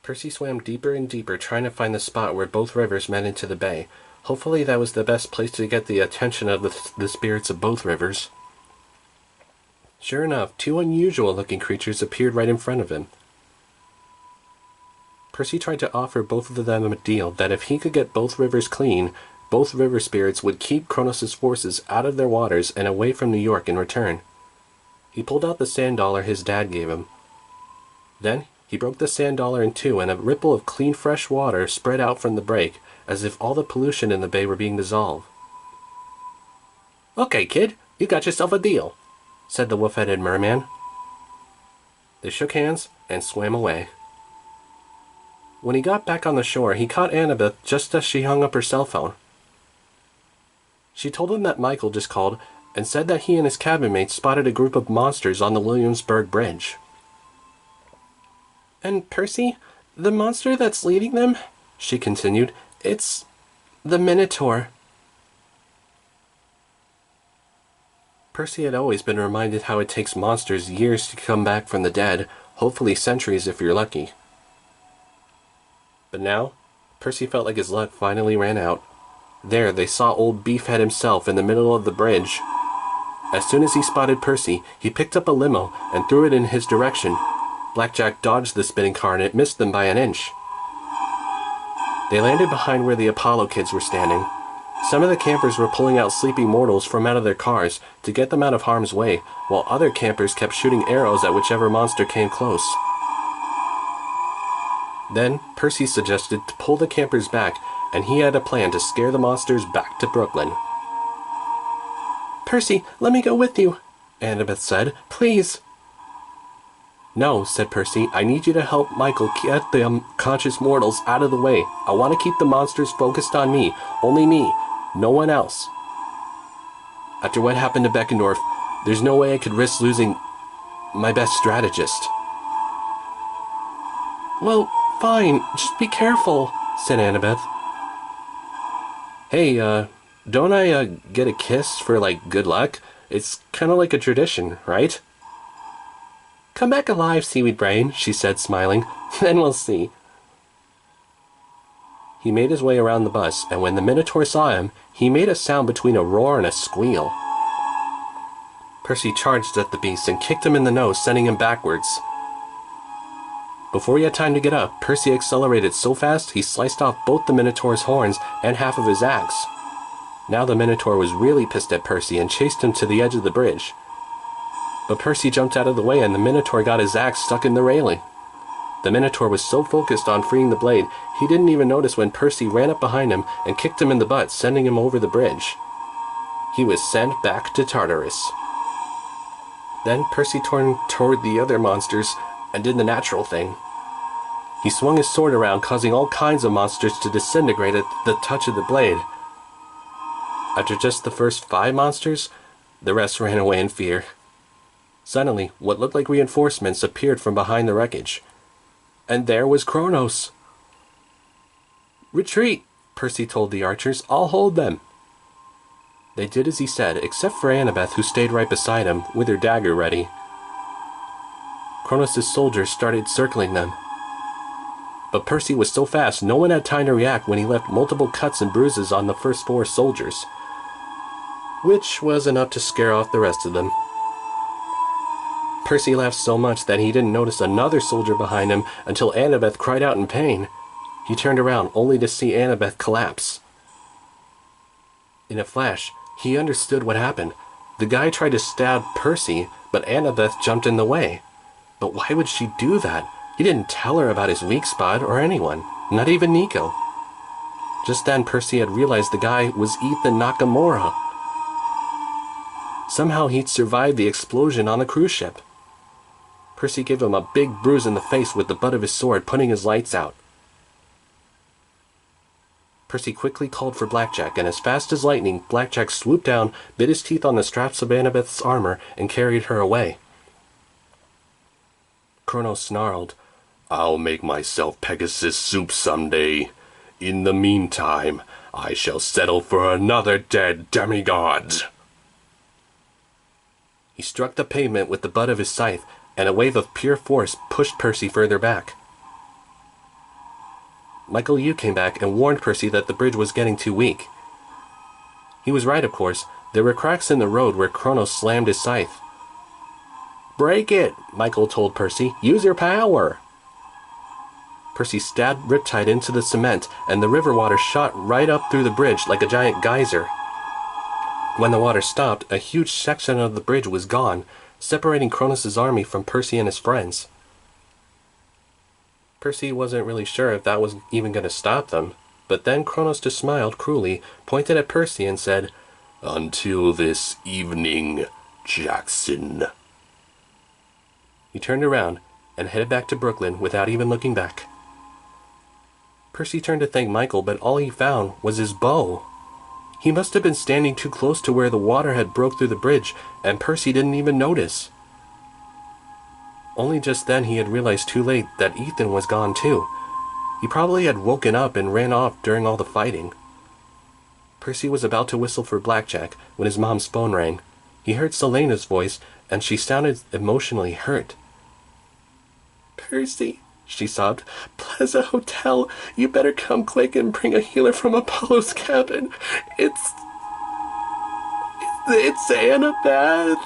Percy swam deeper and deeper, trying to find the spot where both rivers met into the bay. Hopefully that was the best place to get the attention of the spirits of both rivers. Sure enough, two unusual-looking creatures appeared right in front of him. Percy tried to offer both of them a deal that if he could get both rivers clean, both river spirits would keep Kronos' forces out of their waters and away from New York in return. He pulled out the sand dollar his dad gave him. Then he broke the sand dollar in two, and a ripple of clean fresh water spread out from the break, as if all the pollution in the bay were being dissolved. "Okay, kid, you got yourself a deal," said the wolf-headed merman. They shook hands and swam away. When he got back on the shore, he caught Annabeth just as she hung up her cell phone. She told him that Michael just called and said that he and his cabin mates spotted a group of monsters on the Williamsburg Bridge. "And Percy, the monster that's leading them," she continued, "it's the Minotaur." Percy had always been reminded how it takes monsters years to come back from the dead, hopefully centuries if you're lucky. But now, Percy felt like his luck finally ran out. There, they saw old Beefhead himself in the middle of the bridge. As soon as he spotted Percy, he picked up a limo and threw it in his direction. Blackjack dodged the spinning car and it missed them by an inch. They landed behind where the Apollo kids were standing. Some of the campers were pulling out sleeping mortals from out of their cars to get them out of harm's way, while other campers kept shooting arrows at whichever monster came close. Then, Percy suggested to pull the campers back, and he had a plan to scare the monsters back to Brooklyn. "Percy, let me go with you," Annabeth said. "Please." "No," said Percy, "I need you to help Michael get the unconscious mortals out of the way. I want to keep the monsters focused on me. Only me. No one else. After what happened to Beckendorf, there's no way I could risk losing my best strategist." "Well, fine. Just be careful," said Annabeth. "Hey, don't I get a kiss for, good luck? It's kind of like a tradition, right?" "Come back alive, Seaweed Brain," she said, smiling. "Then we'll see." He made his way around the bus, and when the Minotaur saw him, he made a sound between a roar and a squeal. Percy charged at the beast and kicked him in the nose, sending him backwards. Before he had time to get up, Percy accelerated so fast he sliced off both the Minotaur's horns and half of his axe. Now the Minotaur was really pissed at Percy and chased him to the edge of the bridge. But Percy jumped out of the way and the Minotaur got his axe stuck in the railing. The Minotaur was so focused on freeing the blade, he didn't even notice when Percy ran up behind him and kicked him in the butt, sending him over the bridge. He was sent back to Tartarus. Then Percy turned toward the other monsters and did the natural thing. He swung his sword around, causing all kinds of monsters to disintegrate at the touch of the blade. After just the first 5 monsters, the rest ran away in fear. Suddenly, what looked like reinforcements appeared from behind the wreckage. And there was Kronos. "Retreat," Percy told the archers. "I'll hold them." They did as he said, except for Annabeth, who stayed right beside him, with her dagger ready. Kronos' soldiers started circling them. But Percy was so fast, no one had time to react when he left multiple cuts and bruises on the first 4 soldiers, which was enough to scare off the rest of them. Percy laughed so much that he didn't notice another soldier behind him until Annabeth cried out in pain. He turned around only to see Annabeth collapse. In a flash, he understood what happened. The guy tried to stab Percy, but Annabeth jumped in the way. But why would she do that? He didn't tell her about his weak spot or anyone, not even Nico. Just then Percy had realized the guy was Ethan Nakamura. Somehow he'd survived the explosion on the cruise ship. Percy gave him a big bruise in the face with the butt of his sword, putting his lights out. Percy quickly called for Blackjack, and as fast as lightning, Blackjack swooped down, bit his teeth on the straps of Annabeth's armor, and carried her away. Kronos snarled, "I'll make myself Pegasus soup someday. In the meantime, I shall settle for another dead demigod." He struck the pavement with the butt of his scythe, and a wave of pure force pushed Percy further back. Michael Yu came back and warned Percy that the bridge was getting too weak. He was right, of course. There were cracks in the road where Kronos slammed his scythe. "Break it," Michael told Percy. "Use your power." Percy stabbed Riptide into the cement, and the river water shot right up through the bridge like a giant geyser. When the water stopped, a huge section of the bridge was gone, separating Kronos' army from Percy and his friends. Percy wasn't really sure if that was even going to stop them, but then Kronos just smiled cruelly, pointed at Percy, and said, "Until this evening, Jackson." He turned around and headed back to Brooklyn without even looking back. Percy turned to thank Michael, but all he found was his bow. He must have been standing too close to where the water had broke through the bridge, and Percy didn't even notice. Only just then he had realized too late that Ethan was gone too. He probably had woken up and ran off during all the fighting. Percy was about to whistle for Blackjack when his mom's phone rang. He heard Selena's voice, and she sounded emotionally hurt. "Percy," she sobbed, "Plaza Hotel, you better come quick and bring a healer from Apollo's cabin. It's Annabeth."